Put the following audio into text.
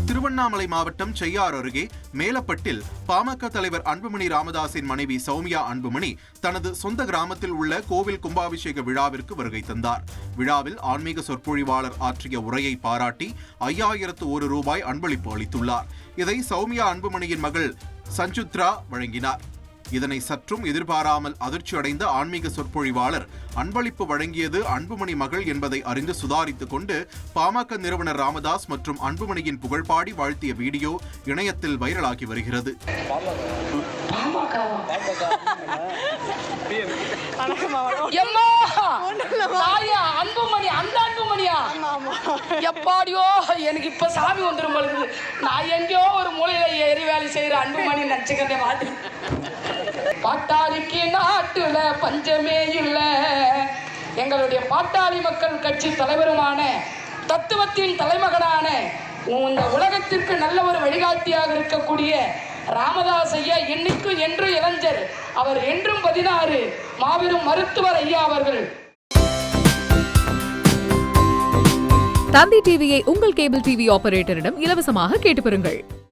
திருவண்ணாமலை மாவட்டம் செய்யார் அருகே மேலப்பட்டில் பாமக தலைவர் அன்புமணி ராமதாஸின் மனைவி சௌமியா அன்புமணி தனது சொந்த கிராமத்தில் உள்ள கோவில் கும்பாபிஷேக விழாவிற்கு வருகை தந்தார். விழாவில் ஆன்மீக சொற்பொழிவாளர் ஆற்றிய உரையை பாராட்டி 5001 ரூபாய் அன்பளிப்பு அளித்துள்ளார். இதை சௌமியா அன்புமணியின் மகள் சஞ்சுத்ரா வழங்கினார். இதனை சற்றும் எதிர்பாராமல் அதிர்ச்சியடைந்த ஆன்மீக சொற்பொழிவாளர் அன்பளிப்பு வழங்கியது அன்புமணி மகள் என்பதை அறிந்து சுதாரித்துக் கொண்டு பாமக நிறுவனர் ராமதாஸ் மற்றும் அன்புமணியின் புகழ்பாடி வாழ்த்திய வீடியோ இணையத்தில் வைரலாகி வருகிறது. எனக்கு இப்ப சாமி வந்துடும் பொழுது நான் எங்கேயோ ஒரு மூலையில ஏறி வேலை செய்யற அன்புமணி நச்சுக்கதை மாட்டி பாட்டாளிக்கு நாட்டுல பஞ்சமே இல்ல. எங்களுடைய பாட்டாளி மக்கள் கட்சி தலைவருமான தத்துவத்தின் தலைமகனான இந்த உலகத்திற்கு நல்ல ஒரு வழிகாட்டியாக இருக்கக்கூடிய ராமதாஸ் ஐயா என்னைக்கும் என்று இளைஞர், அவர் என்றும் 16 மாபெரும் மருத்துவர் ஐயா அவர்கள். தந்தி டிவியை உங்கள் கேபிள் டிவி ஆபரேட்டரிடம் இலவசமாக கேட்டு பெறுங்கள்.